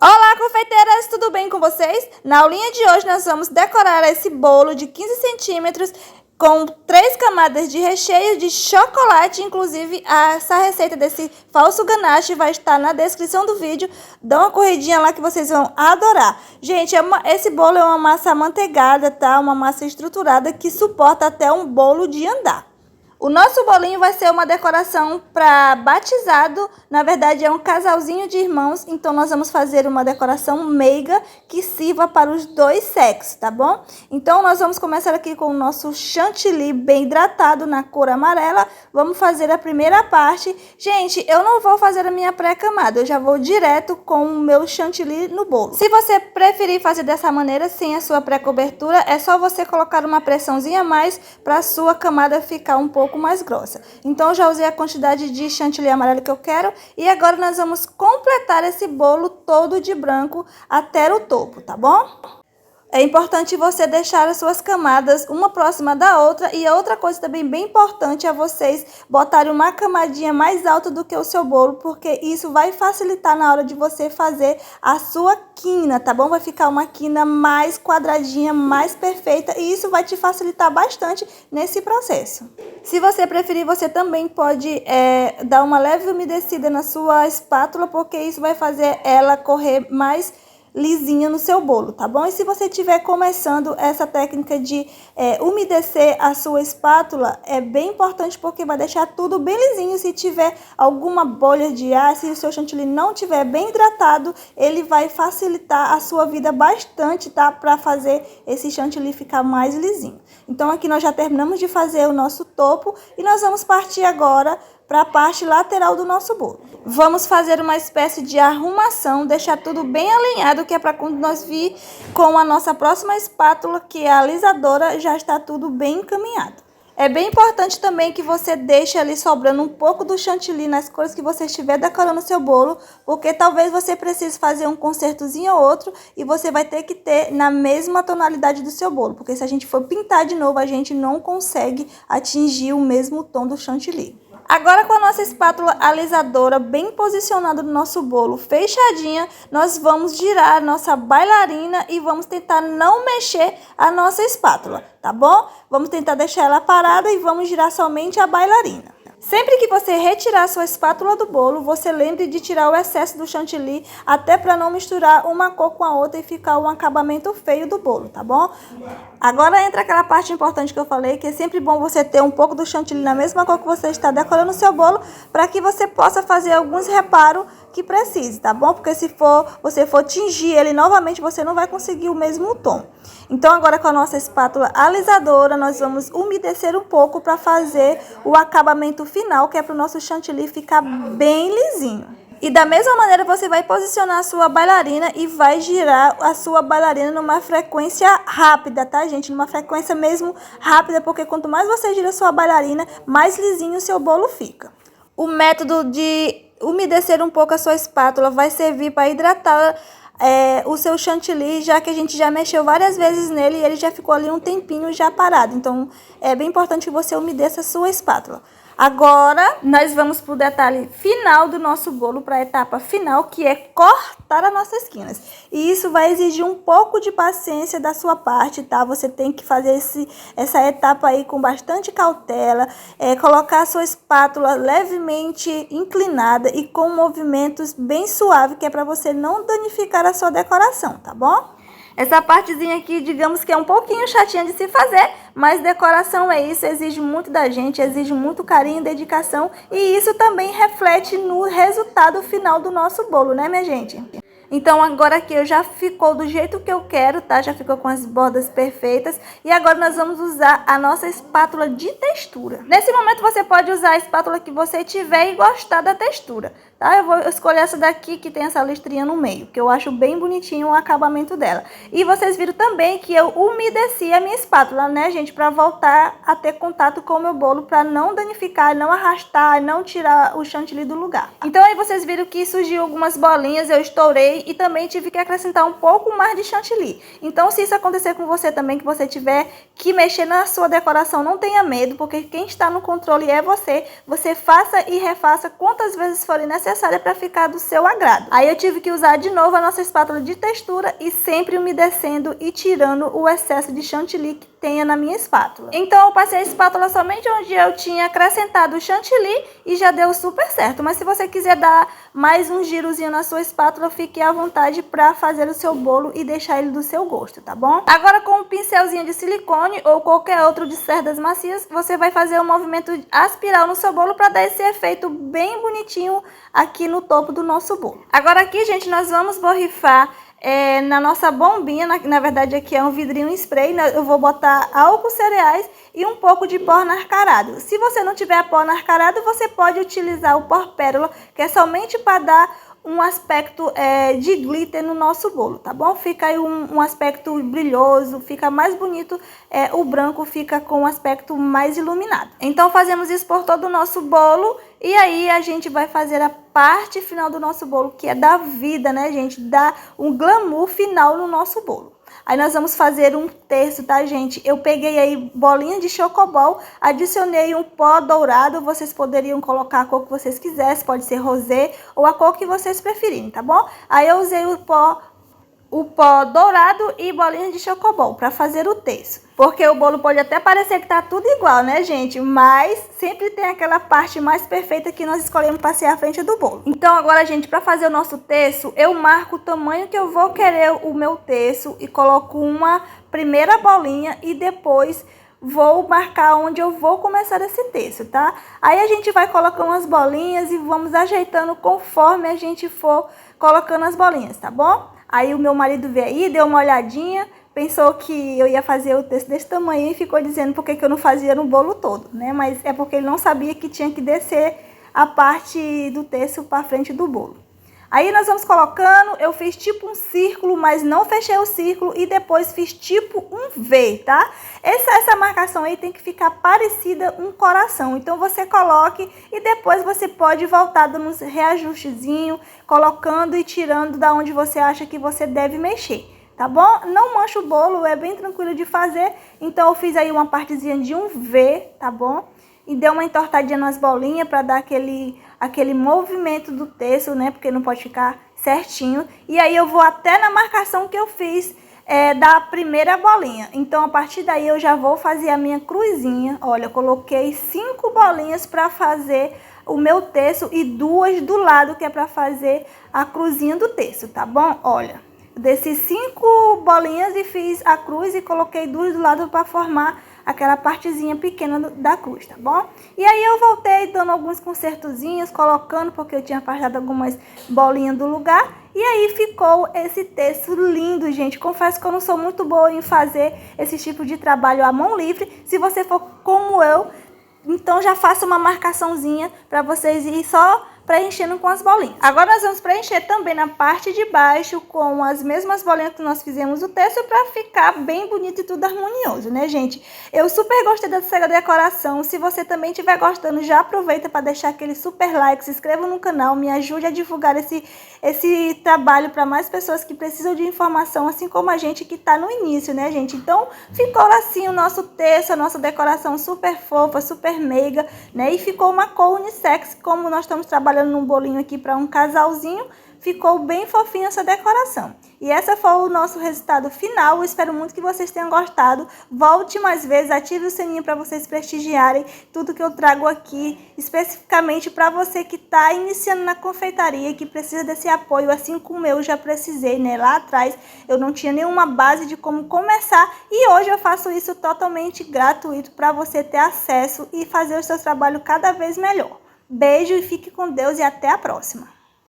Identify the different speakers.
Speaker 1: Olá, confeiteiras! Tudo bem com vocês? Na aulinha de hoje nós vamos decorar esse bolo de 15 centímetros com 3 camadas de recheio de chocolate. Inclusive, essa receita desse falso ganache vai estar na descrição do vídeo. Dá uma corridinha lá que vocês vão adorar. Gente, esse bolo é uma massa amanteigada, tá? Uma massa estruturada que suporta até um bolo de andar. O nosso bolinho vai ser uma decoração para batizado, na verdade é um casalzinho de irmãos, então nós vamos fazer uma decoração meiga que sirva para os dois sexos, tá bom? Então nós vamos começar aqui com o nosso chantilly bem hidratado na cor amarela, vamos fazer a primeira parte. Gente, eu não vou fazer a minha pré-camada, eu já vou direto com o meu chantilly no bolo. Se você preferir fazer dessa maneira, sem a sua pré-cobertura, é só você colocar uma pressãozinha a mais para a sua camada ficar um pouco mais grossa. Então eu já usei a quantidade de chantilly amarelo que eu quero e agora nós vamos completar esse bolo todo de branco até o topo, tá bom? É importante você deixar as suas camadas uma próxima da outra e a outra coisa também bem importante é vocês botarem uma camadinha mais alta do que o seu bolo, porque isso vai facilitar na hora de você fazer a sua quina, tá bom? Vai ficar uma quina mais quadradinha, mais perfeita e isso vai te facilitar bastante nesse processo. Se você preferir, você também pode dar uma leve umedecida na sua espátula, porque isso vai fazer ela correr mais lisinha no seu bolo, tá bom? E se você estiver começando essa técnica de umedecer a sua espátula, é bem importante porque vai deixar tudo bem lisinho. Se tiver alguma bolha de ar, se o seu chantilly não estiver bem hidratado, ele vai facilitar a sua vida bastante, tá? Para fazer esse chantilly ficar mais lisinho. Então aqui nós já terminamos de fazer o nosso topo e nós vamos partir agora para a parte lateral do nosso bolo. Vamos fazer uma espécie de arrumação, deixar tudo bem alinhado, que é para quando nós vir com a nossa próxima espátula, que é a alisadora, já está tudo bem encaminhado. É bem importante também que você deixe ali sobrando um pouco do chantilly nas cores que você estiver decorando o seu bolo, porque talvez você precise fazer um consertozinho ou outro e você vai ter que ter na mesma tonalidade do seu bolo, porque se a gente for pintar de novo, a gente não consegue atingir o mesmo tom do chantilly. Agora, com a nossa espátula alisadora bem posicionada no nosso bolo, fechadinha, nós vamos girar a nossa bailarina e vamos tentar não mexer a nossa espátula, tá bom? Vamos tentar deixar ela parada e vamos girar somente a bailarina. Sempre que você retirar a sua espátula do bolo, você lembre de tirar o excesso do chantilly, até para não misturar uma cor com a outra e ficar um acabamento feio do bolo, tá bom? Agora entra aquela parte importante que eu falei, que é sempre bom você ter um pouco do chantilly na mesma cor que você está decorando o seu bolo, para que você possa fazer alguns reparos que precise, tá bom? Porque se você for tingir ele novamente, você não vai conseguir o mesmo tom. Então agora com a nossa espátula alisadora, nós vamos umedecer um pouco para fazer o acabamento final, que é para o nosso chantilly ficar bem lisinho. E da mesma maneira você vai posicionar a sua bailarina e vai girar a sua bailarina numa frequência rápida, tá, gente? Numa frequência mesmo rápida, porque quanto mais você gira a sua bailarina, mais lisinho o seu bolo fica. O método de umedecer um pouco a sua espátula vai servir para hidratar o seu chantilly, já que a gente já mexeu várias vezes nele e ele já ficou ali um tempinho já parado. Então, é bem importante que você umedeça a sua espátula. Agora, nós vamos para o detalhe final do nosso bolo, para a etapa final, que é cortar as nossas quinas. E isso vai exigir um pouco de paciência da sua parte, tá? Você tem que fazer essa etapa aí com bastante cautela, colocar a sua espátula levemente inclinada e com movimentos bem suaves, que é para você não danificar a sua decoração, tá bom? Essa partezinha aqui, digamos que é um pouquinho chatinha de se fazer, mas decoração é isso, exige muito da gente, exige muito carinho e dedicação, e isso também reflete no resultado final do nosso bolo, né, minha gente? Então agora aqui já ficou do jeito que eu quero, tá? Já ficou com as bordas perfeitas. E agora nós vamos usar a nossa espátula de textura. Nesse momento você pode usar a espátula que você tiver e gostar da textura, tá? Eu vou escolher essa daqui que tem essa listrinha no meio, que eu acho bem bonitinho o acabamento dela. E vocês viram também que eu umedeci a minha espátula, né, gente? Pra voltar a ter contato com o meu bolo, pra não danificar, não arrastar, não tirar o chantilly do lugar. Então aí vocês viram que surgiu algumas bolinhas, eu estourei e também tive que acrescentar um pouco mais de chantilly. Então, se isso acontecer com você também, que você tiver que mexer na sua decoração, não tenha medo, porque quem está no controle é você. Você faça e refaça quantas vezes forem necessárias necessária para ficar do seu agrado. Aí eu tive que usar de novo a nossa espátula de textura e sempre umedecendo e tirando o excesso de chantilly que tenha na minha espátula. Então eu passei a espátula somente onde eu tinha acrescentado o chantilly e já deu super certo. Mas se você quiser dar mais um girozinho na sua espátula, fique à vontade para fazer o seu bolo e deixar ele do seu gosto, tá bom? Agora com um pincelzinho de silicone ou qualquer outro de cerdas macias, você vai fazer um movimento aspiral no seu bolo para dar esse efeito bem bonitinho aqui no topo do nosso bolo. Agora aqui, gente, nós vamos borrifar na nossa bombinha, na verdade aqui é um vidrinho spray, né? Eu vou botar álcool cereais e um pouco de pó narcarado. Se você não tiver pó narcarado, você pode utilizar o pó pérola, que é somente para dar um aspecto de glitter no nosso bolo, tá bom? Fica aí um aspecto brilhoso, fica mais bonito, o branco fica com um aspecto mais iluminado. Então fazemos isso por todo o nosso bolo e aí a gente vai fazer a parte final do nosso bolo, que é da vida, né, gente? Dá um glamour final no nosso bolo. Aí nós vamos fazer um terço, tá, gente? Eu peguei aí bolinha de chocobol, adicionei um pó dourado, vocês poderiam colocar a cor que vocês quisessem, pode ser rosé ou a cor que vocês preferirem, tá bom? Aí eu usei o pó dourado e bolinha de chocobol para fazer o terço. Porque o bolo pode até parecer que tá tudo igual, né, gente? Mas sempre tem aquela parte mais perfeita que nós escolhemos para ser a frente do bolo. Então agora, gente, para fazer o nosso terço, eu marco o tamanho que eu vou querer o meu terço e coloco uma primeira bolinha e depois vou marcar onde eu vou começar esse terço, tá? Aí a gente vai colocando as bolinhas e vamos ajeitando conforme a gente for colocando as bolinhas, tá bom? Aí o meu marido veio aí, deu uma olhadinha, pensou que eu ia fazer o terço desse tamanho e ficou dizendo por que eu não fazia no bolo todo, né? Mas é porque ele não sabia que tinha que descer a parte do terço para frente do bolo. Aí nós vamos colocando, eu fiz tipo um círculo, mas não fechei o círculo e depois fiz tipo um V, tá? Essa marcação aí tem que ficar parecida um coração, então você coloque e depois você pode voltar dando uns reajustezinhos, colocando e tirando da onde você acha que você deve mexer, tá bom? Não mancha o bolo, é bem tranquilo de fazer, então eu fiz aí uma partezinha de um V, tá bom? E deu uma entortadinha nas bolinhas para dar aquele movimento do terço, né? Porque não pode ficar certinho. E aí eu vou até na marcação que eu fiz da primeira bolinha. Então a partir daí eu já vou fazer a minha cruzinha. Olha, eu coloquei 5 bolinhas para fazer o meu terço e 2 do lado, que é para fazer a cruzinha do terço, tá bom? Olha, desci 5 bolinhas e fiz a cruz e coloquei 2 do lado para formar aquela partezinha pequena da cruz, tá bom? E aí eu voltei dando alguns consertozinhos, colocando, porque eu tinha afastado algumas bolinhas do lugar. E aí ficou esse terço lindo, gente. Confesso que eu não sou muito boa em fazer esse tipo de trabalho à mão livre. Se você for como eu, então já faça uma marcaçãozinha para vocês ir só preenchendo com as bolinhas. Agora nós vamos preencher também na parte de baixo com as mesmas bolinhas que nós fizemos o terço para ficar bem bonito e tudo harmonioso, né, gente? Eu super gostei dessa decoração. Se você também estiver gostando, já aproveita para deixar aquele super like, se inscreva no canal, me ajude a divulgar esse trabalho para mais pessoas que precisam de informação, assim como a gente que está no início, né, gente? Então, ficou assim o nosso terço, a nossa decoração super fofa, super meiga, né? E ficou uma cor unissex, como nós estamos trabalhando num bolinho aqui para um casalzinho. Ficou bem fofinha essa decoração. E esse foi o nosso resultado final. Eu espero muito que vocês tenham gostado. Volte mais vezes, ative o sininho para vocês prestigiarem tudo que eu trago aqui, especificamente para você que está iniciando na confeitaria e que precisa desse apoio, assim como eu já precisei, né? Lá atrás eu não tinha nenhuma base de como começar e hoje eu faço isso totalmente gratuito para você ter acesso e fazer o seu trabalho cada vez melhor. Beijo e fique com Deus e até a próxima.